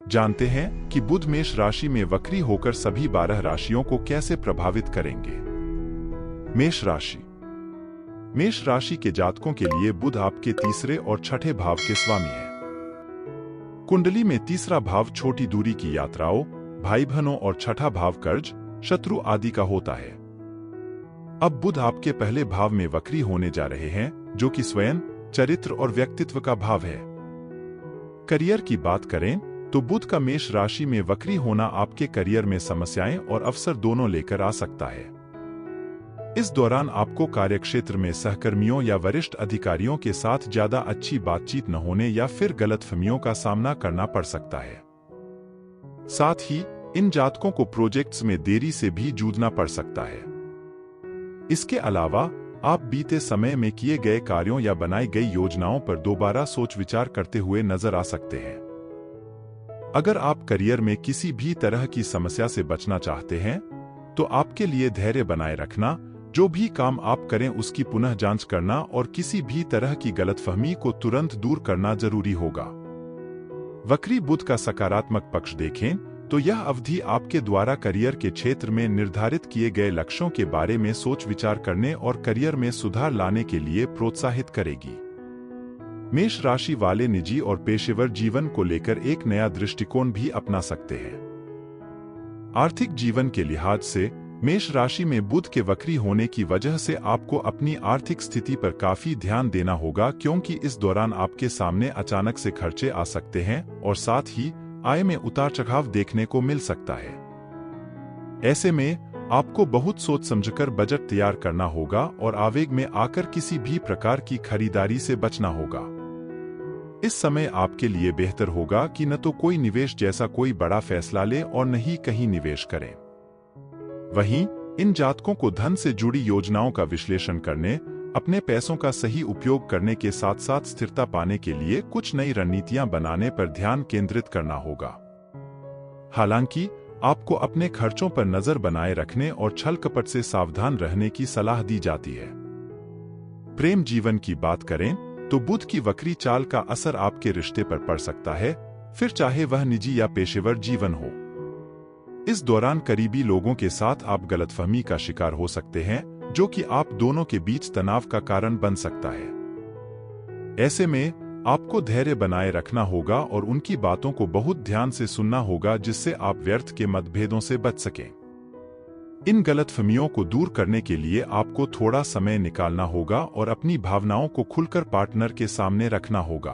जानते हैं कि बुध मेष राशि में वक्री होकर सभी 12 राशियों को कैसे प्रभावित करेंगे। मेष राशि। मेष राशि के जातकों के लिए बुध आपके तीसरे और छठे भाव के स्वामी है। कुंडली में तीसरा भाव छोटी दूरी की यात्राओं, भाई बहनों और छठा भाव कर्ज, शत्रु आदि का होता है। अब बुध आपके पहले भाव में वक्री होने जा रहे हैं, जो कि स्वयं, चरित्र और व्यक्तित्व का भाव है। करियर की बात करें तो बुध का मेष राशि में वक्री होना आपके करियर में समस्याएं और अवसर दोनों लेकर आ सकता है। इस दौरान आपको कार्यक्षेत्र में सहकर्मियों या वरिष्ठ अधिकारियों के साथ ज्यादा अच्छी बातचीत न होने या फिर गलतफहमियों का सामना करना पड़ सकता है। साथ ही इन जातकों को प्रोजेक्ट्स में देरी से भी जूझना पड़ सकता है। इसके अलावा आप बीते समय में किए गए कार्यों या बनाई गई योजनाओं पर दोबारा सोच विचार करते हुए नजर आ सकते हैं। अगर आप करियर में किसी भी तरह की समस्या से बचना चाहते हैं, तो आपके लिए धैर्य बनाए रखना, जो भी काम आप करें उसकी पुनः जांच करना और किसी भी तरह की गलतफहमी को तुरंत दूर करना जरूरी होगा। वक्री बुध का सकारात्मक पक्ष देखें तो यह अवधि आपके द्वारा करियर के क्षेत्र में निर्धारित किए गए लक्ष्यों के बारे में सोच विचार करने और करियर में सुधार लाने के लिए प्रोत्साहित करेगी। मेष राशि वाले निजी और पेशेवर जीवन को लेकर एक नया दृष्टिकोण भी अपना सकते हैं। आर्थिक जीवन के लिहाज से मेष राशि में बुध के वक्री होने की वजह से आपको अपनी आर्थिक स्थिति पर काफी ध्यान देना होगा, क्योंकि इस दौरान आपके सामने अचानक से खर्चे आ सकते हैं और साथ ही आय में उतार चढ़ाव देखने को मिल सकता है। ऐसे में आपको बहुत सोच समझकर बजट तैयार करना होगा और आवेग में आकर किसी भी प्रकार की खरीदारी से बचना होगा। इस समय आपके लिए बेहतर होगा कि न तो कोई निवेश जैसा कोई बड़ा फैसला ले और न ही कहीं निवेश करें। वहीं इन जातकों को धन से जुड़ी योजनाओं का विश्लेषण करने, अपने पैसों का सही उपयोग करने के साथ साथ स्थिरता पाने के लिए कुछ नई रणनीतियां बनाने पर ध्यान केंद्रित करना होगा। हालांकि आपको अपने खर्चों पर नजर बनाए रखने और छल कपट से सावधान रहने की सलाह दी जाती है। प्रेम जीवन की बात करें तो बुध की वक्री चाल का असर आपके रिश्ते पर पड़ सकता है, फिर चाहे वह निजी या पेशेवर जीवन हो। इस दौरान करीबी लोगों के साथ आप गलतफहमी का शिकार हो सकते हैं, जो कि आप दोनों के बीच तनाव का कारण बन सकता है। ऐसे में आपको धैर्य बनाए रखना होगा और उनकी बातों को बहुत ध्यान से सुनना होगा, जिससे आप व्यर्थ के मतभेदों से बच सकें। इन गलतफहमियों को दूर करने के लिए आपको थोड़ा समय निकालना होगा और अपनी भावनाओं को खुलकर पार्टनर के सामने रखना होगा।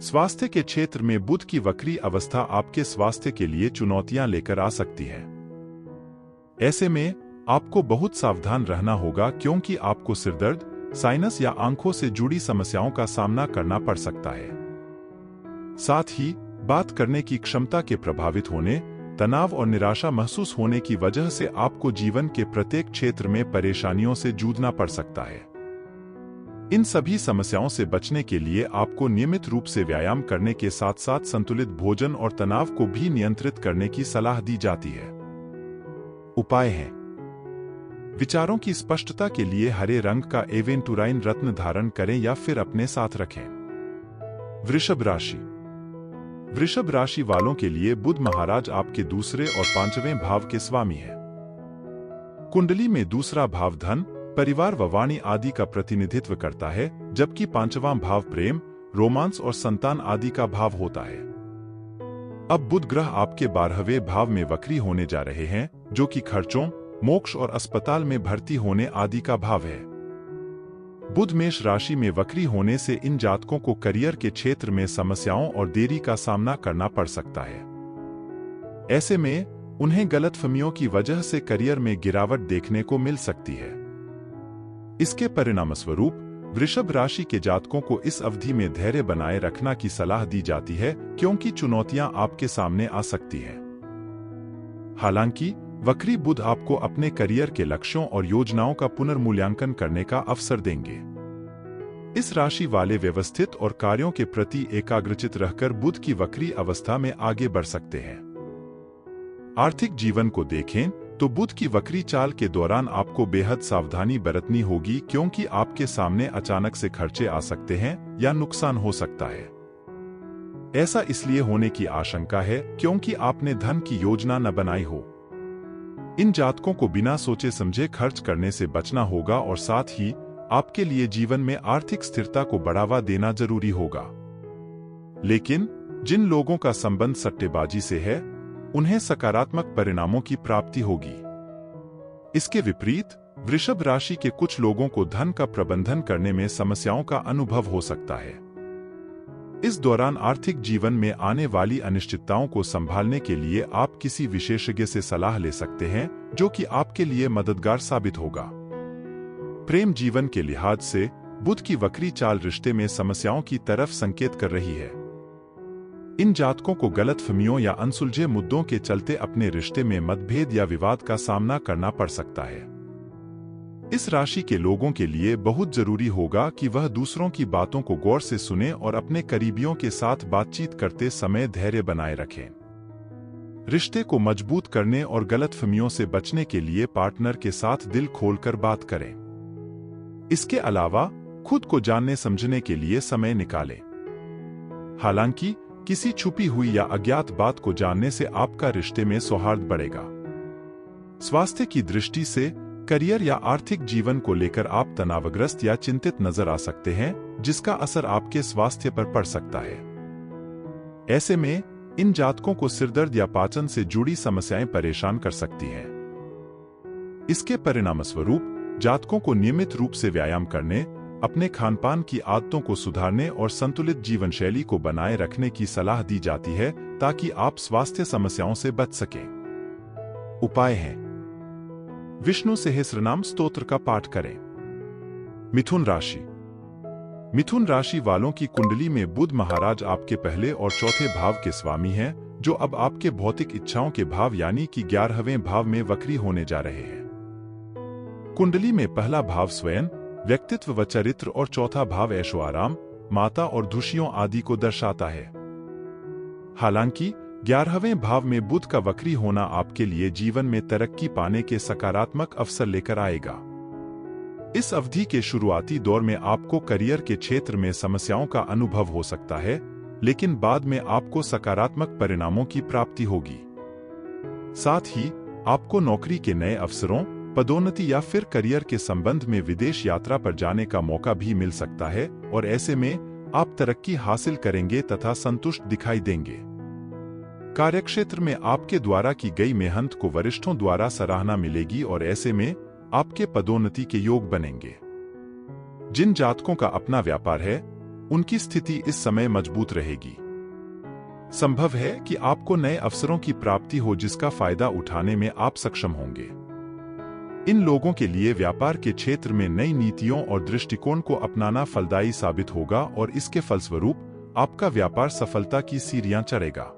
स्वास्थ्य के क्षेत्र में बुध की वक्री अवस्था आपके स्वास्थ्य के लिए चुनौतियां लेकर आ सकती है। ऐसे में आपको बहुत सावधान रहना होगा, क्योंकि आपको सिरदर्द, साइनस या आंखों से जुड़ी समस्याओं का सामना करना पड़ सकता है। साथ ही बात करने की क्षमता के प्रभावित होने, तनाव और निराशा महसूस होने की वजह से आपको जीवन के प्रत्येक क्षेत्र में परेशानियों से जूझना पड़ सकता है। इन सभी समस्याओं से बचने के लिए आपको नियमित रूप से व्यायाम करने के साथ साथ संतुलित भोजन और तनाव को भी नियंत्रित करने की सलाह दी जाती है। उपाय हैं। विचारों की स्पष्टता के लिए हरे रंग का एवेंटुराइन रत्न धारण करें या फिर अपने साथ रखें। वृषभ राशि। वृषभ राशि वालों के लिए बुध महाराज आपके दूसरे और पांचवें भाव के स्वामी है। कुंडली में दूसरा भाव धन, परिवार व वाणी आदि का प्रतिनिधित्व करता है, जबकि पांचवां भाव प्रेम, रोमांस और संतान आदि का भाव होता है। अब बुध ग्रह आपके 12वें भाव में वक्री होने जा रहे हैं, जो कि खर्चों, मोक्ष और अस्पताल में भर्ती होने आदि का भाव है। बुध मेष राशि में वक्री होने से इन जातकों को करियर के क्षेत्र में समस्याओं और देरी का सामना करना पड़ सकता है। ऐसे में उन्हें गलतफहमियों की वजह से करियर में गिरावट देखने को मिल सकती है। इसके परिणामस्वरूप वृषभ राशि के जातकों को इस अवधि में धैर्य बनाए रखना की सलाह दी जाती है, क्योंकि चुनौतियां आपके सामने आ सकती हैं। हालांकि वक्री बुध आपको अपने करियर के लक्ष्यों और योजनाओं का पुनर्मूल्यांकन करने का अवसर देंगे। इस राशि वाले व्यवस्थित और कार्यों के प्रति एकाग्रचित रहकर बुध की वक्री अवस्था में आगे बढ़ सकते हैं। आर्थिक जीवन को देखें तो बुध की वक्री चाल के दौरान आपको बेहद सावधानी बरतनी होगी, क्योंकि आपके सामने अचानक से खर्चे आ सकते हैं या नुकसान हो सकता है। ऐसा इसलिए होने की आशंका है क्योंकि आपने धन की योजना न बनाई हो। इन जातकों को बिना सोचे समझे खर्च करने से बचना होगा और साथ ही आपके लिए जीवन में आर्थिक स्थिरता को बढ़ावा देना जरूरी होगा। लेकिन जिन लोगों का संबंध सट्टेबाजी से है, उन्हें सकारात्मक परिणामों की प्राप्ति होगी। इसके विपरीत वृषभ राशि के कुछ लोगों को धन का प्रबंधन करने में समस्याओं का अनुभव हो सकता है। इस दौरान आर्थिक जीवन में आने वाली अनिश्चितताओं को संभालने के लिए आप किसी विशेषज्ञ से सलाह ले सकते हैं, जो कि आपके लिए मददगार साबित होगा। प्रेम जीवन के लिहाज से बुध की वक्री चाल रिश्ते में समस्याओं की तरफ संकेत कर रही है। इन जातकों को गलतफहमियों या अनसुलझे मुद्दों के चलते अपने रिश्ते में मतभेद या विवाद का सामना करना पड़ सकता है। इस राशि के लोगों के लिए बहुत जरूरी होगा कि वह दूसरों की बातों को गौर से सुने और अपने करीबियों के साथ बातचीत करते समय धैर्य बनाए रखें। रिश्ते को मजबूत करने और गलतफहमियों से बचने के लिए पार्टनर के साथ दिल खोलकर बात करें। इसके अलावा खुद को जानने समझने के लिए समय निकालें। हालांकि किसी छुपी हुई या अज्ञात बात को जानने से आपका रिश्ते में सौहार्द बढ़ेगा। स्वास्थ्य की दृष्टि से करियर या आर्थिक जीवन को लेकर आप तनावग्रस्त या चिंतित नजर आ सकते हैं, जिसका असर आपके स्वास्थ्य पर पड़ सकता है। ऐसे में इन जातकों को सिरदर्द या पाचन से जुड़ी समस्याएं परेशान कर सकती हैं। इसके परिणामस्वरूप जातकों को नियमित रूप से व्यायाम करने, अपने खानपान की आदतों को सुधारने और संतुलित जीवन शैली को बनाए रखने की सलाह दी जाती है, ताकि आप स्वास्थ्य समस्याओं से बच सकें। उपाय हैं: विष्णु सहस्रनाम स्तोत्र का पाठ करें। मिथुन राशि। मिथुन राशि वालों की कुंडली में बुध महाराज आपके पहले और चौथे भाव के स्वामी हैं, जो अब आपके भौतिक इच्छाओं के भाव यानी कि 11वें भाव में वक्री होने जा रहे हैं। कुंडली में पहला भाव स्वयं, व्यक्तित्व व चरित्र और चौथा भाव ऐशो आराम, माता और खुशियों आदि को दर्शाता है। हालांकि 11वें भाव में बुध का वक्री होना आपके लिए जीवन में तरक्की पाने के सकारात्मक अवसर लेकर आएगा। इस अवधि के शुरुआती दौर में आपको करियर के क्षेत्र में समस्याओं का अनुभव हो सकता है, लेकिन बाद में आपको सकारात्मक परिणामों की प्राप्ति होगी। साथ ही आपको नौकरी के नए अवसरों, पदोन्नति या फिर करियर के संबंध में विदेश यात्रा पर जाने का मौका भी मिल सकता है और ऐसे में आप तरक्की हासिल करेंगे तथा संतुष्ट दिखाई देंगे। कार्यक्षेत्र में आपके द्वारा की गई मेहनत को वरिष्ठों द्वारा सराहना मिलेगी और ऐसे में आपके पदोन्नति के योग बनेंगे। जिन जातकों का अपना व्यापार है, उनकी स्थिति इस समय मजबूत रहेगी। संभव है कि आपको नए अवसरों की प्राप्ति हो, जिसका फायदा उठाने में आप सक्षम होंगे। इन लोगों के लिए व्यापार के क्षेत्र में नई नीतियों और दृष्टिकोण को अपनाना फलदायी साबित होगा और इसके फलस्वरूप आपका व्यापार सफलता की सीढ़ियां चढ़ेगा।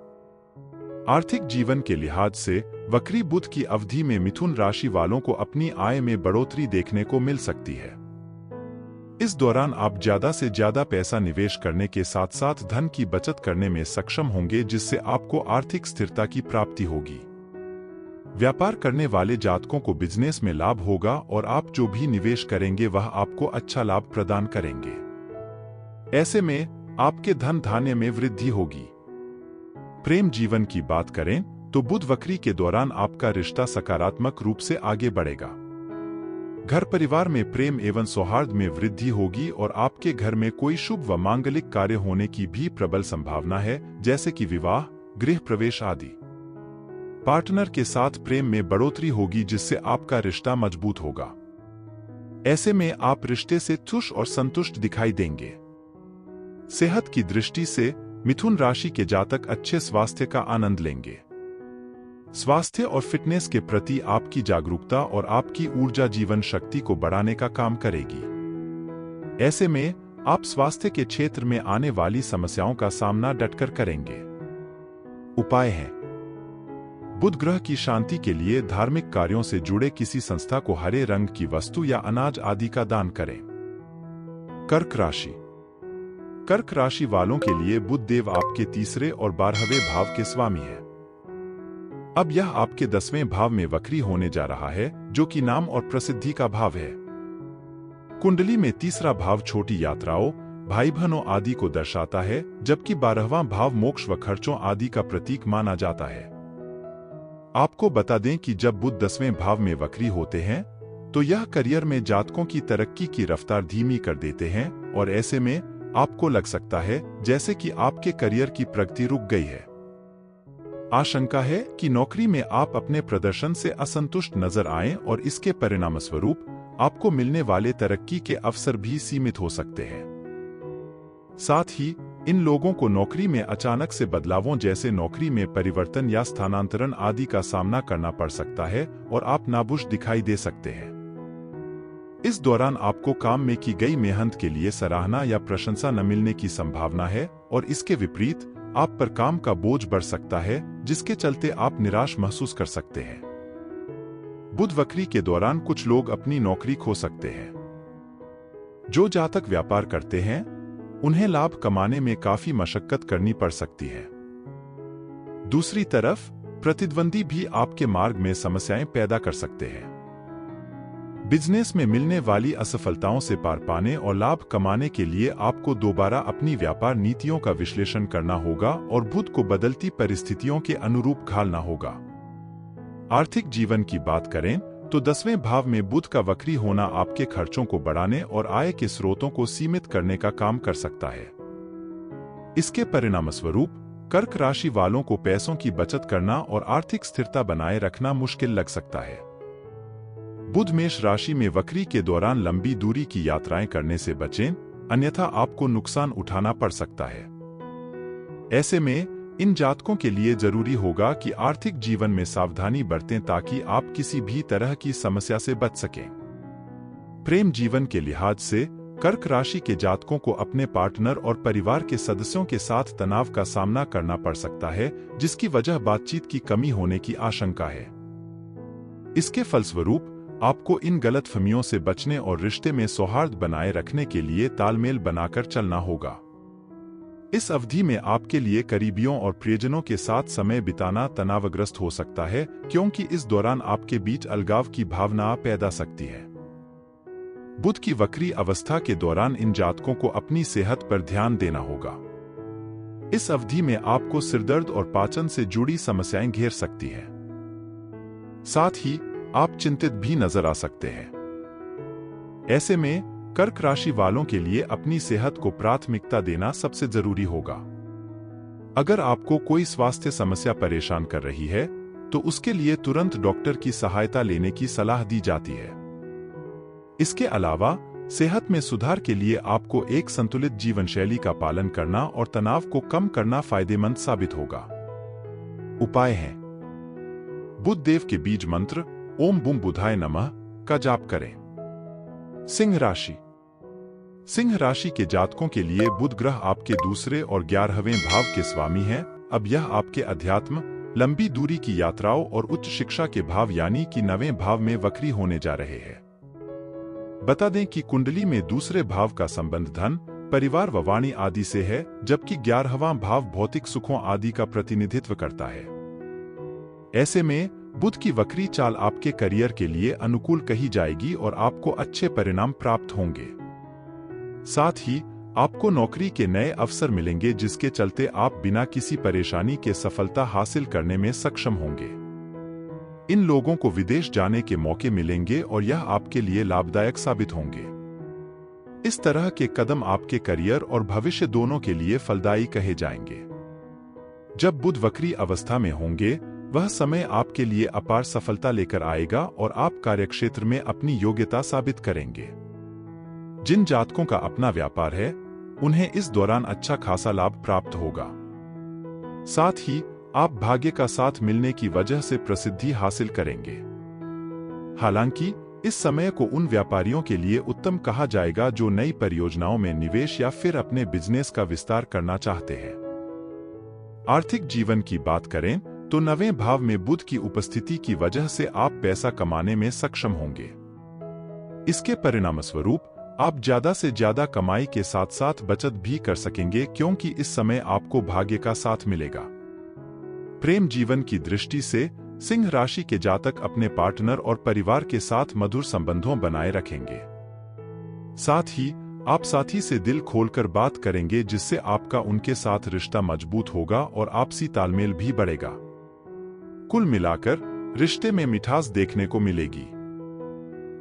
आर्थिक जीवन के लिहाज से वक्री बुध की अवधि में मिथुन राशि वालों को अपनी आय में बढ़ोतरी देखने को मिल सकती है। इस दौरान आप ज्यादा से ज्यादा पैसा निवेश करने के साथ साथ धन की बचत करने में सक्षम होंगे, जिससे आपको आर्थिक स्थिरता की प्राप्ति होगी। व्यापार करने वाले जातकों को बिजनेस में लाभ होगा और आप जो भी निवेश करेंगे वह आपको अच्छा लाभ प्रदान करेंगे। ऐसे में आपके धन धान्य में वृद्धि होगी। प्रेम जीवन की बात करें तो बुध वक्री के दौरान आपका रिश्ता सकारात्मक रूप से आगे बढ़ेगा। घर परिवार में प्रेम एवं सौहार्द में वृद्धि होगी और आपके घर में कोई शुभ व मांगलिक कार्य होने की भी प्रबल संभावना है, जैसे कि विवाह, गृह प्रवेश आदि। पार्टनर के साथ प्रेम में बढ़ोतरी होगी, जिससे आपका रिश्ता मजबूत होगा। ऐसे में आप रिश्ते से खुश और संतुष्ट दिखाई देंगे। सेहत की दृष्टि से मिथुन राशि के जातक अच्छे स्वास्थ्य का आनंद लेंगे। स्वास्थ्य और फिटनेस के प्रति आपकी जागरूकता और आपकी ऊर्जा जीवन शक्ति को बढ़ाने का काम करेगी। ऐसे में आप स्वास्थ्य के क्षेत्र में आने वाली समस्याओं का सामना डटकर करेंगे। उपाय है: बुध ग्रह की शांति के लिए धार्मिक कार्यों से जुड़े किसी संस्था को हरे रंग की वस्तु या अनाज आदि का दान करें। कर्क राशि। कर्क राशि वालों के लिए बुध देव आपके तीसरे और 12वें भाव के स्वामी है। अब यह आपके 10वें भाव में वक्री होने जा रहा है, जो कि नाम और प्रसिद्धि का भाव है। कुंडली में तीसरा भाव छोटी यात्राओं, भाई बहनों आदि को दर्शाता है, जबकि 12वां भाव मोक्ष व खर्चों आदि का प्रतीक माना जाता है। आपको बता दें कि जब बुध 10वें भाव में वक्री होते हैं तो यह करियर में जातकों की तरक्की की रफ्तार धीमी कर देते हैं और ऐसे में आपको लग सकता है जैसे कि आपके करियर की प्रगति रुक गई है। आशंका है कि नौकरी में आप अपने प्रदर्शन से असंतुष्ट नजर आएं और इसके परिणामस्वरूप आपको मिलने वाले तरक्की के अवसर भी सीमित हो सकते हैं। साथ ही इन लोगों को नौकरी में अचानक से बदलावों जैसे नौकरी में परिवर्तन या स्थानांतरण आदि का सामना करना पड़ सकता है और आप नाबुझ दिखाई दे सकते हैं। इस दौरान आपको काम में की गई मेहनत के लिए सराहना या प्रशंसा न मिलने की संभावना है और इसके विपरीत आप पर काम का बोझ बढ़ सकता है, जिसके चलते आप निराश महसूस कर सकते हैं। बुध वक्री के दौरान कुछ लोग अपनी नौकरी खो सकते हैं। जो जातक व्यापार करते हैं उन्हें लाभ कमाने में काफी मशक्कत करनी पड़ सकती है। दूसरी तरफ प्रतिद्वंदी भी आपके मार्ग में समस्याएं पैदा कर सकते हैं। बिजनेस में मिलने वाली असफलताओं से पार पाने और लाभ कमाने के लिए आपको दोबारा अपनी व्यापार नीतियों का विश्लेषण करना होगा और बुध को बदलती परिस्थितियों के अनुरूप ढालना होगा। आर्थिक जीवन की बात करें तो 10वें भाव में बुध का वक्री होना आपके खर्चों को बढ़ाने और आय के स्रोतों को सीमित करने का काम कर सकता है। इसके परिणामस्वरूप कर्क राशि वालों को पैसों की बचत करना और आर्थिक स्थिरता बनाए रखना मुश्किल लग सकता है। बुध मेष राशि में वक्री के दौरान लंबी दूरी की यात्राएं करने से बचें, अन्यथा आपको नुकसान उठाना पड़ सकता है। ऐसे में इन जातकों के लिए जरूरी होगा कि आर्थिक जीवन में सावधानी बरतें ताकि आप किसी भी तरह की समस्या से बच सकें। प्रेम जीवन के लिहाज से कर्क राशि के जातकों को अपने पार्टनर और परिवार के सदस्यों के साथ तनाव का सामना करना पड़ सकता है, जिसकी वजह बातचीत की कमी होने की आशंका है। इसके फलस्वरूप आपको इन गलतफहमियों से बचने और रिश्ते में सौहार्द बनाए रखने के लिए तालमेल बनाकर चलना होगा। इस अवधि में आपके लिए करीबियों और प्रियजनों के साथ समय बिताना तनावग्रस्त हो सकता है, क्योंकि इस दौरान आपके बीच अलगाव की भावना पैदा सकती है। बुध की वक्री अवस्था के दौरान इन जातकों को अपनी सेहत पर ध्यान देना होगा। इस अवधि में आपको सिरदर्द और पाचन से जुड़ी समस्याएं घेर सकती है। साथ ही आप चिंतित भी नजर आ सकते हैं। ऐसे में कर्क राशि वालों के लिए अपनी सेहत को प्राथमिकता देना सबसे जरूरी होगा। अगर आपको कोई स्वास्थ्य समस्या परेशान कर रही है तो उसके लिए तुरंत डॉक्टर की सहायता लेने की सलाह दी जाती है। इसके अलावा सेहत में सुधार के लिए आपको एक संतुलित जीवन शैली का पालन करना और तनाव को कम करना फायदेमंद साबित होगा। उपाय है: बुध देव के बीज मंत्र ओम बुम बुधाय नमः का जाप करें। सिंह राशि। सिंह राशि के जातकों के लिए बुध ग्रह आपके दूसरे और 11वें भाव के स्वामी हैं। अब यह आपके अध्यात्म, लंबी दूरी की यात्राओं और उच्च शिक्षा के भाव यानी कि 9वें भाव में वक्री होने जा रहे हैं। बता दें कि कुंडली में दूसरे भाव का संबंध धन, परिवार व वाणी आदि से है, जबकि 11वां भाव भौतिक सुखों आदि का प्रतिनिधित्व करता है। ऐसे में बुध की वक्री चाल आपके करियर के लिए अनुकूल कही जाएगी और आपको अच्छे परिणाम प्राप्त होंगे। साथ ही आपको नौकरी के नए अवसर मिलेंगे, जिसके चलते आप बिना किसी परेशानी के सफलता हासिल करने में सक्षम होंगे। इन लोगों को विदेश जाने के मौके मिलेंगे और यह आपके लिए लाभदायक साबित होंगे। इस तरह के कदम आपके करियर और भविष्य दोनों के लिए फलदायी कहे जाएंगे। जब बुध वक्री अवस्था में होंगे वह समय आपके लिए अपार सफलता लेकर आएगा और आप कार्यक्षेत्र में अपनी योग्यता साबित करेंगे। जिन जातकों का अपना व्यापार है उन्हें इस दौरान अच्छा खासा लाभ प्राप्त होगा। साथ ही आप भाग्य का साथ मिलने की वजह से प्रसिद्धि हासिल करेंगे। हालांकि इस समय को उन व्यापारियों के लिए उत्तम कहा जाएगा जो नई परियोजनाओं में निवेश या फिर अपने बिजनेस का विस्तार करना चाहते हैं। आर्थिक जीवन की बात करें तो 9वें भाव में बुध की उपस्थिति की वजह से आप पैसा कमाने में सक्षम होंगे। इसके परिणामस्वरूप आप ज्यादा से ज्यादा कमाई के साथ साथ बचत भी कर सकेंगे, क्योंकि इस समय आपको भाग्य का साथ मिलेगा। प्रेम जीवन की दृष्टि से सिंह राशि के जातक अपने पार्टनर और परिवार के साथ मधुर संबंधों बनाए रखेंगे। साथ ही आप साथी से दिल खोलकर बात करेंगे जिससे आपका उनके साथ रिश्ता मजबूत होगा और आपसी तालमेल भी बढ़ेगा। कुल मिलाकर रिश्ते में मिठास देखने को मिलेगी।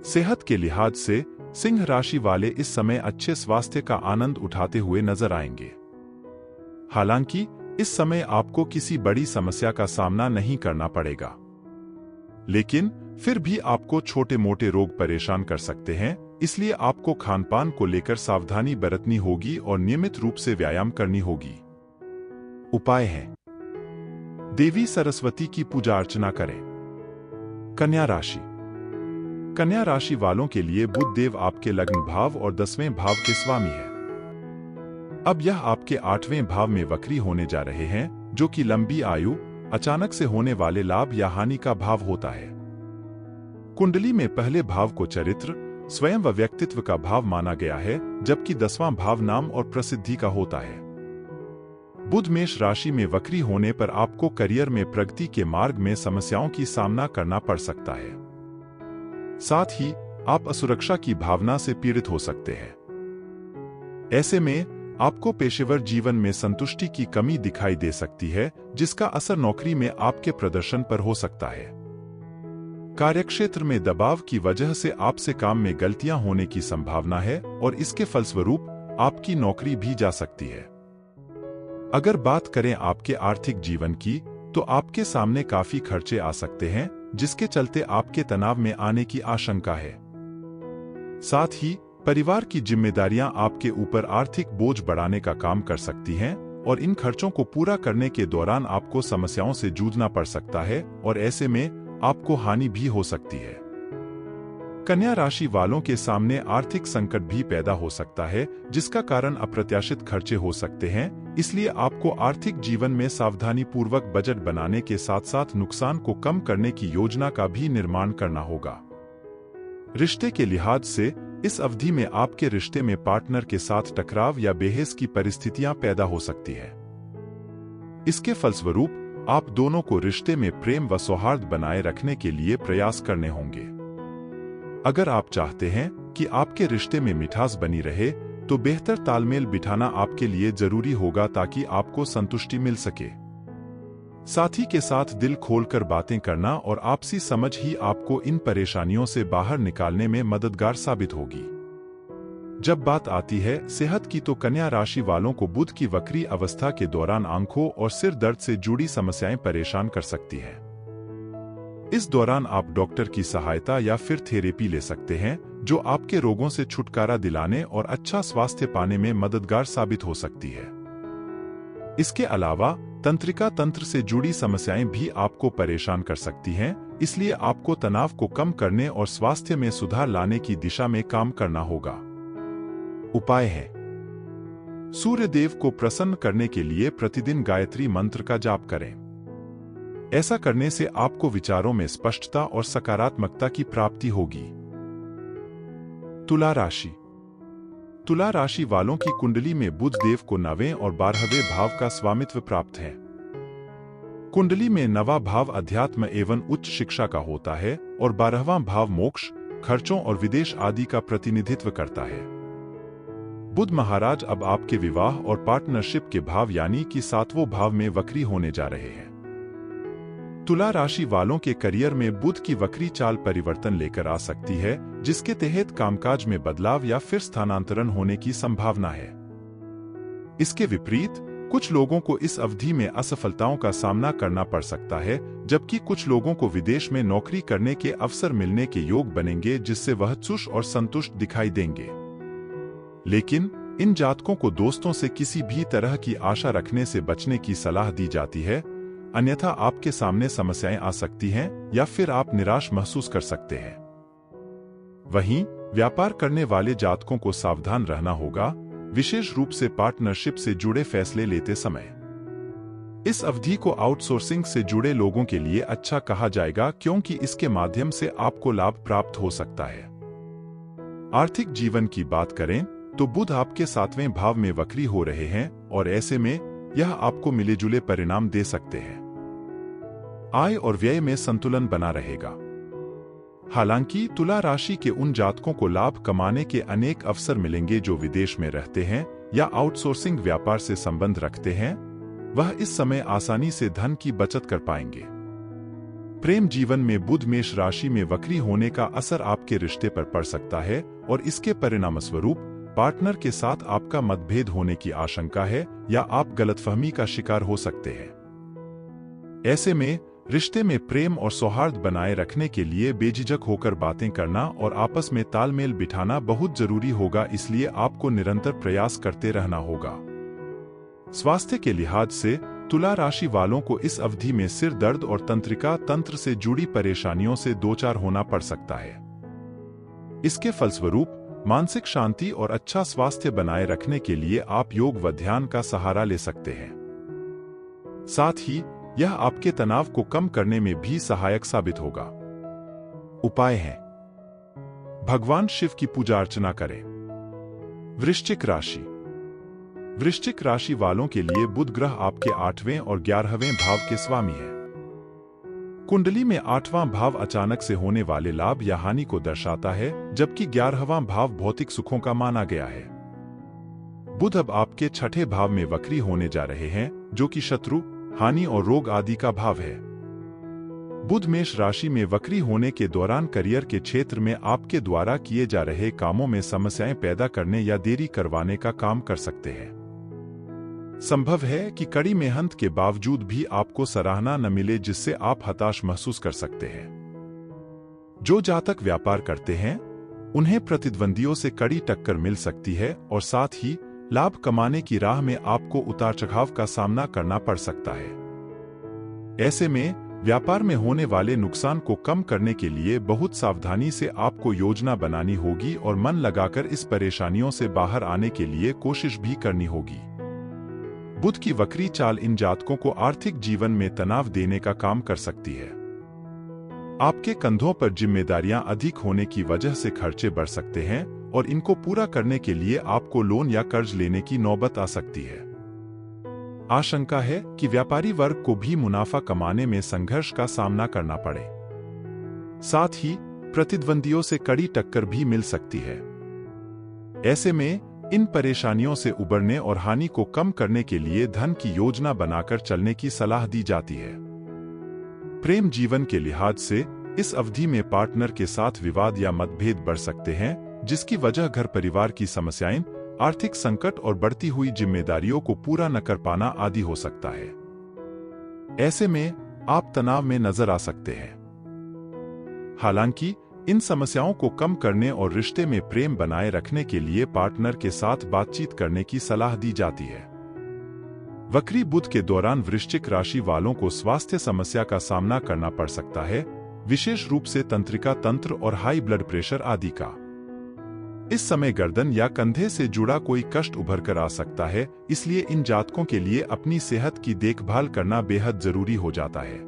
सेहत के लिहाज से सिंह राशि वाले इस समय अच्छे स्वास्थ्य का आनंद उठाते हुए नजर आएंगे। हालांकि इस समय आपको किसी बड़ी समस्या का सामना नहीं करना पड़ेगा, लेकिन फिर भी आपको छोटे मोटे रोग परेशान कर सकते हैं, इसलिए आपको खानपान को लेकर सावधानी बरतनी होगी और नियमित रूप से व्यायाम करनी होगी। उपाय है, देवी सरस्वती की पूजा अर्चना करें। कन्या राशि। कन्या राशि वालों के लिए बुध देव आपके लग्न भाव और 10वें भाव के स्वामी है। अब यह आपके 8वें भाव में वक्री होने जा रहे हैं, जो कि लंबी आयु, अचानक से होने वाले लाभ या हानि का भाव होता है। कुंडली में पहले भाव को चरित्र, स्वयं व व्यक्तित्व का भाव माना गया है, जबकि 10वां भाव नाम और प्रसिद्धि का होता है। बुध मेष राशि में वक्री होने पर आपको करियर में प्रगति के मार्ग में समस्याओं की सामना करना पड़ सकता है। साथ ही आप असुरक्षा की भावना से पीड़ित हो सकते हैं। ऐसे में आपको पेशेवर जीवन में संतुष्टि की कमी दिखाई दे सकती है, जिसका असर नौकरी में आपके प्रदर्शन पर हो सकता है। कार्यक्षेत्र में दबाव की वजह से आपसे काम में गलतियां होने की संभावना है और इसके फलस्वरूप आपकी नौकरी भी जा सकती है। अगर बात करें आपके आर्थिक जीवन की, तो आपके सामने काफी खर्चे आ सकते हैं, जिसके चलते आपके तनाव में आने की आशंका है। साथ ही परिवार की जिम्मेदारियां आपके ऊपर आर्थिक बोझ बढ़ाने का काम कर सकती हैं और इन खर्चों को पूरा करने के दौरान आपको समस्याओं से जूझना पड़ सकता है और ऐसे में आपको हानि भी हो सकती है। कन्या राशि वालों के सामने आर्थिक संकट भी पैदा हो सकता है, जिसका कारण अप्रत्याशित खर्चे हो सकते हैं, इसलिए आपको आर्थिक जीवन में सावधानी पूर्वक बजट बनाने के साथ साथ नुकसान को कम करने की योजना का भी निर्माण करना होगा। रिश्ते के लिहाज से इस अवधि में आपके रिश्ते में पार्टनर के साथ टकराव या बहस की परिस्थितियां पैदा हो सकती है। इसके फलस्वरूप आप दोनों को रिश्ते में प्रेम व सौहार्द बनाए रखने के लिए प्रयास करने होंगे। अगर आप चाहते हैं कि आपके रिश्ते में मिठास बनी रहे, तो बेहतर तालमेल बिठाना आपके लिए जरूरी होगा ताकि आपको संतुष्टि मिल सके। साथी के साथ दिल खोलकर बातें करना और आपसी समझ ही आपको इन परेशानियों से बाहर निकालने में मददगार साबित होगी। जब बात आती है सेहत की, तो कन्या राशि वालों को बुध की वक्री अवस्था के दौरान आंखों और सिर दर्द से जुड़ी समस्याएं परेशान कर सकती हैं। इस दौरान आप डॉक्टर की सहायता या फिर थेरेपी ले सकते हैं, जो आपके रोगों से छुटकारा दिलाने और अच्छा स्वास्थ्य पाने में मददगार साबित हो सकती है। इसके अलावा तंत्रिका तंत्र से जुड़ी समस्याएं भी आपको परेशान कर सकती हैं, इसलिए आपको तनाव को कम करने और स्वास्थ्य में सुधार लाने की दिशा में काम करना होगा। उपाय है, सूर्य देव को प्रसन्न करने के लिए प्रतिदिन गायत्री मंत्र का जाप करें। ऐसा करने से आपको विचारों में स्पष्टता और सकारात्मकता की प्राप्ति होगी। तुला राशि। तुला राशि वालों की कुंडली में बुध देव को 9वें और 12वें भाव का स्वामित्व प्राप्त है। कुंडली में 9वां भाव अध्यात्म एवं उच्च शिक्षा का होता है और 12वां भाव मोक्ष, खर्चों और विदेश आदि का प्रतिनिधित्व करता है। बुध महाराज अब आपके विवाह और पार्टनरशिप के भाव यानी कि 7वें भाव में वक्री होने जा रहे हैं। तुला राशि वालों के करियर में बुध की वक्री चाल परिवर्तन लेकर आ सकती है, जिसके तहत कामकाज में बदलाव या फिर स्थानांतरण होने की संभावना है। इसके विपरीत कुछ लोगों को इस अवधि में असफलताओं का सामना करना पड़ सकता है, जबकि कुछ लोगों को विदेश में नौकरी करने के अवसर मिलने के योग बनेंगे, जिससे वह खुश और संतुष्ट दिखाई देंगे। लेकिन इन जातकों को दोस्तों से किसी भी तरह की आशा रखने से बचने की सलाह दी जाती है, अन्यथा आपके सामने समस्याएं आ सकती हैं या फिर आप निराश महसूस कर सकते हैं। वहीं व्यापार करने वाले जातकों को सावधान रहना होगा, विशेष रूप से पार्टनरशिप से जुड़े फैसले लेते समय। इस अवधि को आउटसोर्सिंग से जुड़े लोगों के लिए अच्छा कहा जाएगा, क्योंकि इसके माध्यम से आपको लाभ प्राप्त हो सकता है। आर्थिक जीवन की बात करें तो बुध आपके 7वें भाव में वक्री हो रहे हैं और ऐसे में यह आपको मिले जुले परिणाम दे सकते हैं। आय और व्यय में संतुलन बना रहेगा। हालांकि तुला राशि के उन जातकों को लाभ कमाने के अनेक अवसर मिलेंगे जो विदेश में रहते हैं या आउटसोर्सिंग व्यापार से संबंध रखते हैं। वह इस समय आसानी से धन की बचत कर पाएंगे। प्रेम जीवन में बुध मेष राशि में वक्री होने का असर आपके रिश्ते पर पड़ सकता है और इसके परिणामस्वरूप पार्टनर के साथ आपका मतभेद होने की आशंका है या आप गलतफहमी का शिकार हो सकते हैं। ऐसे में रिश्ते में प्रेम और सौहार्द बनाए रखने के लिए बेझिझक होकर बातें करना और आपस में तालमेल बिठाना बहुत जरूरी होगा, इसलिए आपको निरंतर प्रयास करते रहना होगा। स्वास्थ्य के लिहाज से तुला राशि वालों को इस अवधि में सिर दर्द और तंत्रिका तंत्र से जुड़ी परेशानियों से दो चार होना पड़ सकता है। इसके फलस्वरूप मानसिक शांति और अच्छा स्वास्थ्य बनाए रखने के लिए आप योग व ध्यान का सहारा ले सकते हैं। साथ ही यह आपके तनाव को कम करने में भी सहायक साबित होगा। उपाय है, भगवान शिव की पूजा अर्चना करें। वृश्चिक राशि। वृश्चिक राशि वालों के लिए बुध ग्रह आपके 8वें और 11वें भाव के स्वामी है। कुंडली में 8वां भाव अचानक से होने वाले लाभ या हानि को दर्शाता है, जबकि 11वां भाव भौतिक सुखों का माना गया है। बुध अब आपके 6ठे भाव में वक्री होने जा रहे हैं, जो कि शत्रु, हानि और रोग आदि का भाव है। बुध मेष राशि में वक्री होने के दौरान करियर के क्षेत्र में आपके द्वारा किए जा रहे कामों में समस्याएं पैदा करने या देरी करवाने का काम कर सकते हैं। संभव है कि कड़ी मेहनत के बावजूद भी आपको सराहना न मिले, जिससे आप हताश महसूस कर सकते हैं। जो जातक व्यापार करते हैं उन्हें प्रतिद्वंदियों से कड़ी टक्कर मिल सकती है और साथ ही लाभ कमाने की राह में आपको उतार चढ़ाव का सामना करना पड़ सकता है। ऐसे में व्यापार में होने वाले नुकसान को कम करने के लिए बहुत सावधानी से आपको योजना बनानी होगी और मन लगाकर इस परेशानियों से बाहर आने के लिए कोशिश भी करनी होगी। बुध की वक्री चाल इन जातकों को आर्थिक जीवन में तनाव देने का काम कर सकती है। आपके कंधों पर जिम्मेदारियां अधिक होने की वजह से खर्चे बढ़ सकते हैं और इनको पूरा करने के लिए आपको लोन या कर्ज लेने की नौबत आ सकती है। आशंका है कि व्यापारी वर्ग को भी मुनाफा कमाने में संघर्ष का सामना करना पड़े। साथ ही प्रतिद्वंदियों से कड़ी टक्कर भी मिल सकती है। ऐसे में इन परेशानियों से उबरने और हानि को कम करने के लिए धन की योजना बनाकर चलने की सलाह दी जाती है। प्रेम जीवन के लिहाज से इस अवधि में पार्टनर के साथ विवाद या मतभेद बढ़ सकते हैं, जिसकी वजह घर परिवार की समस्याएं, आर्थिक संकट और बढ़ती हुई जिम्मेदारियों को पूरा न कर पाना आदि हो सकता है। ऐसे में आप तनाव में नजर आ सकते हैं। हालांकि इन समस्याओं को कम करने और रिश्ते में प्रेम बनाए रखने के लिए पार्टनर के साथ बातचीत करने की सलाह दी जाती है। वक्री बुध के दौरान वृश्चिक राशि वालों को स्वास्थ्य समस्या का सामना करना पड़ सकता है, विशेष रूप से तंत्रिका तंत्र और हाई ब्लड प्रेशर आदि का। इस समय गर्दन या कंधे से जुड़ा कोई कष्ट उभर कर आ सकता है, इसलिए इन जातकों के लिए अपनी सेहत की देखभाल करना बेहद जरूरी हो जाता है।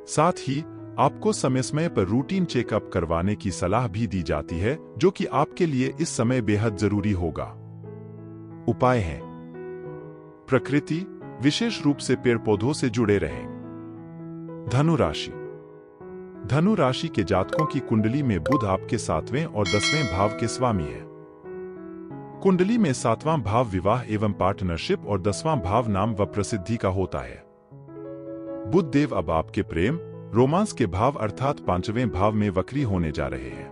साथ ही आपको समय समय पर रूटीन चेकअप करवाने की सलाह भी दी जाती है, जो कि आपके लिए इस समय बेहद जरूरी होगा। उपाय है, प्रकृति, विशेष रूप से पेड़ पौधों से जुड़े रहें। धनु राशि। धनु राशि के जातकों की कुंडली में बुध आपके 7वें और 10वें भाव के स्वामी है। कुंडली में 7वां भाव विवाह एवं पार्टनरशिप और 10वां भाव नाम व प्रसिद्धि का होता है। बुध देव अब आपके प्रेम, रोमांस के भाव अर्थात 5वें भाव में वक्री होने जा रहे हैं।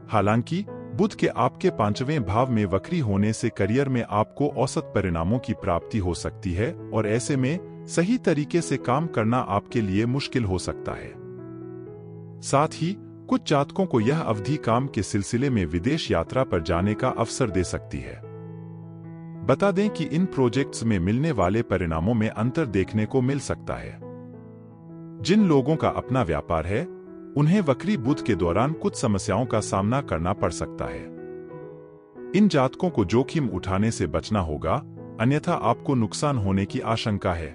हालांकि बुध के आपके 5वें भाव में वक्री होने से करियर में आपको औसत परिणामों की प्राप्ति हो सकती है और ऐसे में सही तरीके से काम करना आपके लिए मुश्किल हो सकता है। साथ ही कुछ जातकों को यह अवधि काम के सिलसिले में विदेश यात्रा पर जाने का अवसर दे सकती है। बता दें कि इन प्रोजेक्ट्स में मिलने वाले परिणामों में अंतर देखने को मिल सकता है। जिन लोगों का अपना व्यापार है उन्हें वक्री बुध के दौरान कुछ समस्याओं का सामना करना पड़ सकता है। इन जातकों को जोखिम उठाने से बचना होगा, अन्यथा आपको नुकसान होने की आशंका है।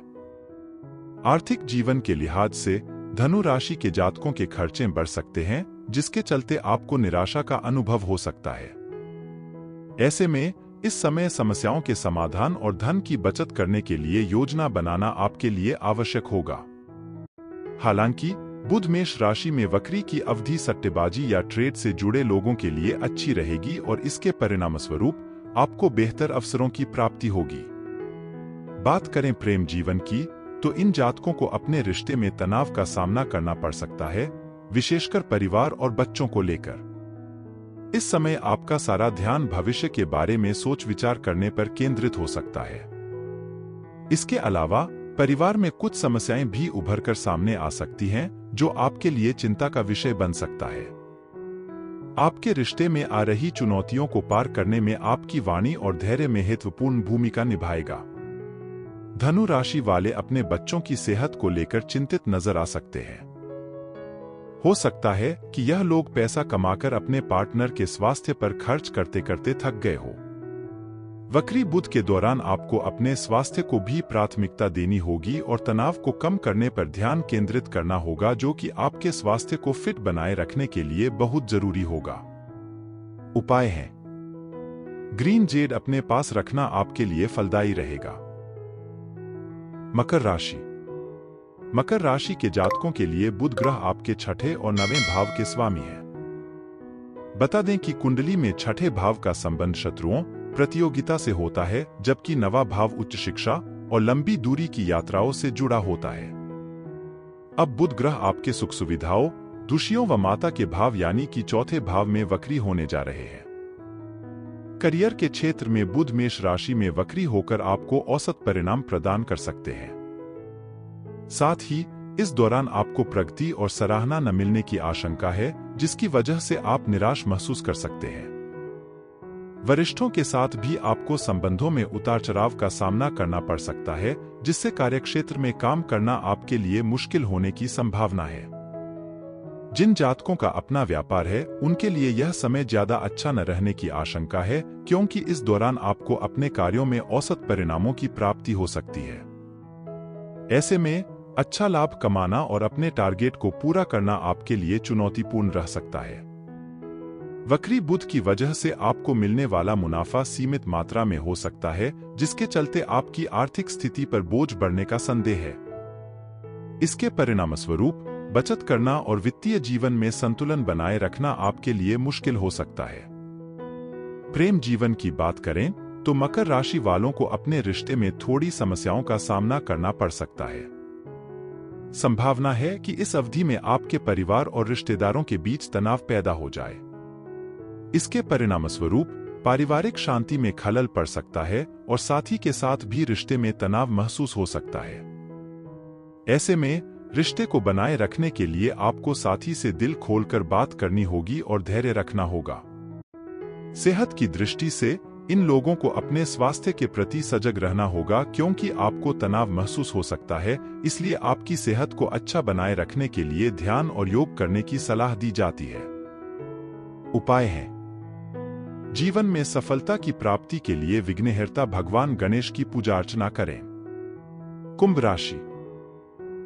आर्थिक जीवन के लिहाज से धनु राशि के जातकों के खर्चे बढ़ सकते हैं, जिसके चलते आपको निराशा का अनुभव हो सकता है। ऐसे में इस समय समस्याओं के समाधान और धन की बचत करने के लिए योजना बनाना आपके लिए आवश्यक होगा। हालांकि बुध मेष राशि में वक्री की अवधि सट्टेबाजी या ट्रेड से जुड़े लोगों के लिए अच्छी रहेगी और इसके परिणामस्वरूप आपको बेहतर अवसरों की प्राप्ति होगी। बात करें प्रेम जीवन की, तो इन जातकों को अपने रिश्ते में तनाव का सामना करना पड़ सकता है, विशेषकर परिवार और बच्चों को लेकर। इस समय आपका सारा ध्यान भविष्य के बारे में सोच विचार करने पर केंद्रित हो सकता है। इसके अलावा परिवार में कुछ समस्याएं भी उभर कर सामने आ सकती हैं, जो आपके लिए चिंता का विषय बन सकता है। आपके रिश्ते में आ रही चुनौतियों को पार करने में आपकी वाणी और धैर्य महत्वपूर्ण भूमिका निभाएगा। धनु राशि वाले अपने बच्चों की सेहत को लेकर चिंतित नजर आ सकते हैं। हो सकता है कि यह लोग पैसा कमाकर अपने पार्टनर के स्वास्थ्य पर खर्च करते करते थक गए हो। वक्री बुध के दौरान आपको अपने स्वास्थ्य को भी प्राथमिकता देनी होगी और तनाव को कम करने पर ध्यान केंद्रित करना होगा, जो कि आपके स्वास्थ्य को फिट बनाए रखने के लिए बहुत जरूरी होगा। उपाय है, ग्रीन जेड अपने पास रखना आपके लिए फलदायी रहेगा। मकर राशि। मकर राशि के जातकों के लिए बुध ग्रह आपके छठे और नवें भाव के स्वामी है। बता दें कि कुंडली में छठे भाव का संबंध शत्रुओं, प्रतियोगिता से होता है, जबकि नवा भाव उच्च शिक्षा और लंबी दूरी की यात्राओं से जुड़ा होता है। अब बुध ग्रह आपके सुख सुविधाओं, दुशियों व माता के भाव यानी कि चौथे भाव में वक्री होने जा रहे हैं। करियर के क्षेत्र में बुध मेष राशि में वक्री होकर आपको औसत परिणाम प्रदान कर सकते हैं। साथ ही इस दौरान आपको प्रगति और सराहना न मिलने की आशंका है, जिसकी वजह से आप निराश महसूस कर सकते हैं। वरिष्ठों के साथ भी आपको संबंधों में उतार चढ़ाव का सामना करना पड़ सकता है, जिससे कार्यक्षेत्र में काम करना आपके लिए मुश्किल होने की संभावना है। जिन जातकों का अपना व्यापार है, उनके लिए यह समय ज्यादा अच्छा न रहने की आशंका है, क्योंकि इस दौरान आपको अपने कार्यों में औसत परिणामों की प्राप्ति हो सकती है। ऐसे में अच्छा लाभ कमाना और अपने टारगेट को पूरा करना आपके लिए चुनौतीपूर्ण रह सकता है। वक्री बुध की वजह से आपको मिलने वाला मुनाफा सीमित मात्रा में हो सकता है, जिसके चलते आपकी आर्थिक स्थिति पर बोझ बढ़ने का संदेह है। इसके परिणामस्वरूप बचत करना और वित्तीय जीवन में संतुलन बनाए रखना आपके लिए मुश्किल हो सकता है। प्रेम जीवन की बात करें तो मकर राशि वालों को अपने रिश्ते में थोड़ी समस्याओं का सामना करना पड़ सकता है। संभावना है कि इस अवधि में आपके परिवार और रिश्तेदारों के बीच तनाव पैदा हो जाए। इसके परिणामस्वरूप पारिवारिक शांति में खलल पड़ सकता है और साथी के साथ भी रिश्ते में तनाव महसूस हो सकता है। ऐसे में रिश्ते को बनाए रखने के लिए आपको साथी से दिल खोलकर बात करनी होगी और धैर्य रखना होगा। सेहत की दृष्टि से इन लोगों को अपने स्वास्थ्य के प्रति सजग रहना होगा, क्योंकि आपको तनाव महसूस हो सकता है। इसलिए आपकी सेहत को अच्छा बनाए रखने के लिए ध्यान और योग करने की सलाह दी जाती है। उपाय है, जीवन में सफलता की प्राप्ति के लिए विघ्नहर्ता भगवान गणेश की पूजा अर्चना करें। कुंभ राशि।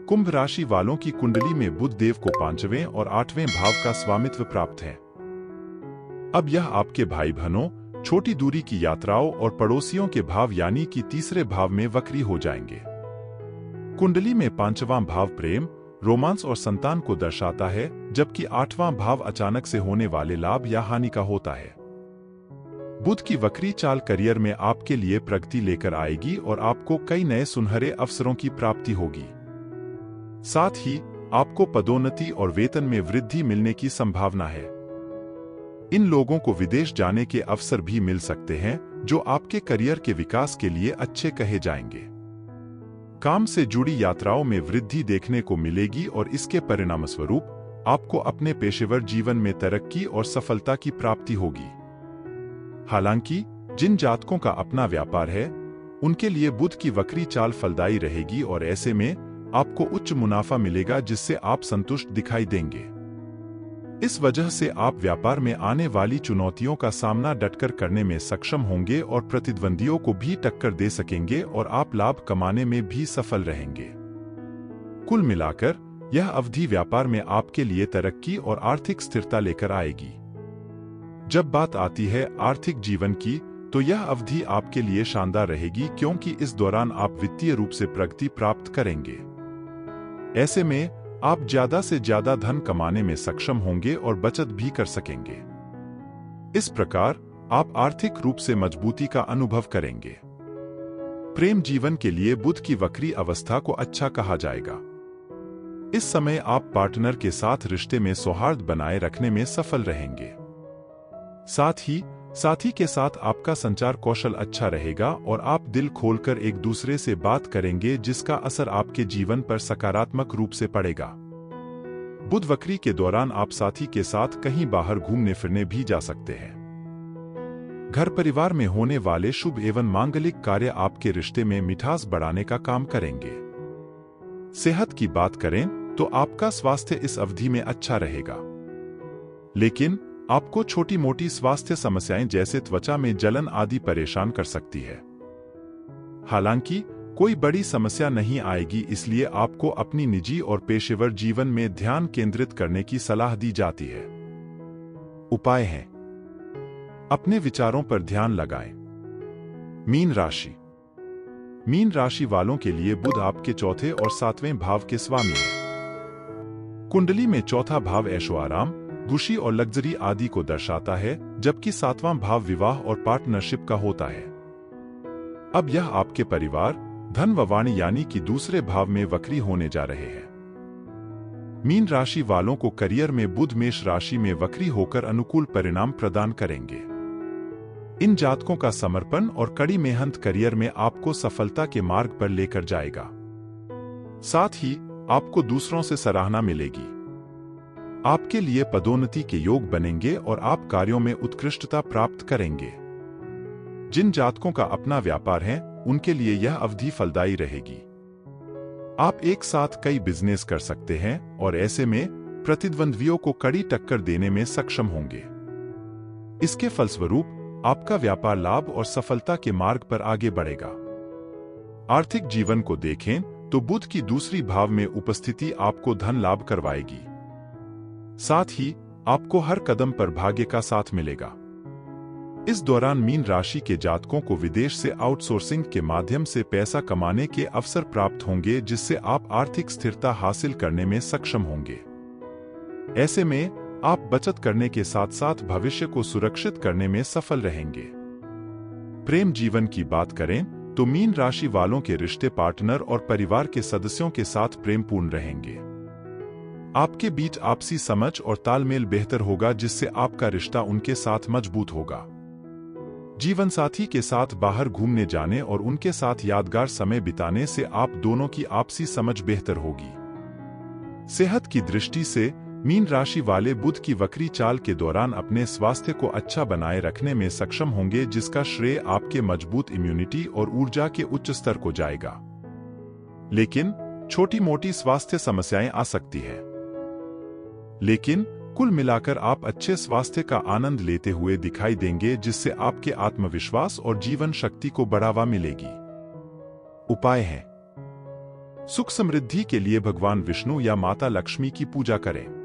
कुंभ राशि वालों की कुंडली में बुध देव को 5वें और 8वें भाव का स्वामित्व प्राप्त है। अब यह आपके भाई बहनों, छोटी दूरी की यात्राओं और पड़ोसियों के भाव यानी कि तीसरे भाव में वक्री हो जाएंगे। कुंडली में 5वां भाव प्रेम, रोमांस और संतान को दर्शाता है, जबकि 8वां भाव अचानक से होने वाले लाभ या हानि का होता है। बुध की वक्री चाल करियर में आपके लिए प्रगति लेकर आएगी और आपको कई नए सुनहरे अवसरों की प्राप्ति होगी। साथ ही आपको पदोन्नति और वेतन में वृद्धि मिलने की संभावना है। इन लोगों को विदेश जाने के अवसर भी मिल सकते हैं, जो आपके करियर के विकास के लिए अच्छे कहे जाएंगे। काम से जुड़ी यात्राओं में वृद्धि देखने को मिलेगी और इसके परिणामस्वरूप आपको अपने पेशेवर जीवन में तरक्की और सफलता की प्राप्ति होगी। हालांकि जिन जातकों का अपना व्यापार है, उनके लिए बुध की वक्री चाल फलदायी रहेगी और ऐसे में आपको उच्च मुनाफा मिलेगा, जिससे आप संतुष्ट दिखाई देंगे। इस वजह से आप व्यापार में आने वाली चुनौतियों का सामना डटकर करने में सक्षम होंगे और प्रतिद्वंदियों को भी टक्कर दे सकेंगे और आप लाभ कमाने में भी सफल रहेंगे। कुल मिलाकर यह अवधि व्यापार में आपके लिए तरक्की और आर्थिक स्थिरता लेकर आएगी। जब बात आती है आर्थिक जीवन की, तो यह अवधि आपके लिए शानदार रहेगी, क्योंकि इस दौरान आप वित्तीय रूप से प्रगति प्राप्त करेंगे। ऐसे में आप ज्यादा से ज्यादा धन कमाने में सक्षम होंगे और बचत भी कर सकेंगे। इस प्रकार आप आर्थिक रूप से मजबूती का अनुभव करेंगे। प्रेम जीवन के लिए बुध की वक्री अवस्था को अच्छा कहा जाएगा। इस समय आप पार्टनर के साथ रिश्ते में सौहार्द बनाए रखने में सफल रहेंगे। साथी के साथ आपका संचार कौशल अच्छा रहेगा और आप दिल खोलकर एक दूसरे से बात करेंगे, जिसका असर आपके जीवन पर सकारात्मक रूप से पड़ेगा। बुध वक्री के दौरान आप साथी के साथ कहीं बाहर घूमने फिरने भी जा सकते हैं। घर परिवार में होने वाले शुभ एवं मांगलिक कार्य आपके रिश्ते में मिठास बढ़ाने का काम करेंगे। सेहत की बात करें तो आपका स्वास्थ्य इस अवधि में अच्छा रहेगा, लेकिन आपको छोटी मोटी स्वास्थ्य समस्याएं जैसे त्वचा में जलन आदि परेशान कर सकती है। हालांकि कोई बड़ी समस्या नहीं आएगी, इसलिए आपको अपनी निजी और पेशेवर जीवन में ध्यान केंद्रित करने की सलाह दी जाती है। उपाय हैं: अपने विचारों पर ध्यान लगाएं। मीन राशि वालों के लिए बुध आपके चौथे और सातवें भाव के स्वामी हैं। कुंडली में चौथा भाव ऐशो आराम, खुशी और लग्जरी आदि को दर्शाता है, जबकि सातवां भाव विवाह और पार्टनरशिप का होता है। अब यह आपके परिवार, धन व वाणी यानी कि दूसरे भाव में वक्री होने जा रहे हैं। मीन राशि वालों को करियर में बुध मेष राशि में वक्री होकर अनुकूल परिणाम प्रदान करेंगे। इन जातकों का समर्पण और कड़ी मेहनत करियर में आपको सफलता के मार्ग पर लेकर जाएगा। साथ ही आपको दूसरों से सराहना मिलेगी। आपके लिए पदोन्नति के योग बनेंगे और आप कार्यों में उत्कृष्टता प्राप्त करेंगे। जिन जातकों का अपना व्यापार है, उनके लिए यह अवधि फलदायी रहेगी। आप एक साथ कई बिजनेस कर सकते हैं और ऐसे में प्रतिद्वंद्वियों को कड़ी टक्कर देने में सक्षम होंगे। इसके फलस्वरूप आपका व्यापार लाभ और सफलता के मार्ग पर आगे बढ़ेगा। आर्थिक जीवन को देखें तो बुध की दूसरी भाव में उपस्थिति आपको धन लाभ करवाएगी। साथ ही आपको हर कदम पर भाग्य का साथ मिलेगा। इस दौरान मीन राशि के जातकों को विदेश से आउटसोर्सिंग के माध्यम से पैसा कमाने के अवसर प्राप्त होंगे, जिससे आप आर्थिक स्थिरता हासिल करने में सक्षम होंगे। ऐसे में आप बचत करने के साथ साथ भविष्य को सुरक्षित करने में सफल रहेंगे। प्रेम जीवन की बात करें तो मीन राशि वालों के रिश्ते पार्टनर और परिवार के सदस्यों के साथ प्रेमपूर्ण रहेंगे। आपके बीच आपसी समझ और तालमेल बेहतर होगा, जिससे आपका रिश्ता उनके साथ मजबूत होगा। जीवन साथी के साथ बाहर घूमने जाने और उनके साथ यादगार समय बिताने से आप दोनों की आपसी समझ बेहतर होगी। सेहत की दृष्टि से मीन राशि वाले बुध की वक्री चाल के दौरान अपने स्वास्थ्य को अच्छा बनाए रखने में सक्षम होंगे, जिसका श्रेय आपके मजबूत इम्यूनिटी और ऊर्जा के उच्च स्तर को जाएगा। लेकिन छोटी मोटी स्वास्थ्य समस्याएं आ सकती है, लेकिन कुल मिलाकर आप अच्छे स्वास्थ्य का आनंद लेते हुए दिखाई देंगे, जिससे आपके आत्मविश्वास और जीवन शक्ति को बढ़ावा मिलेगी। उपाय है: सुख समृद्धि के लिए भगवान विष्णु या माता लक्ष्मी की पूजा करें।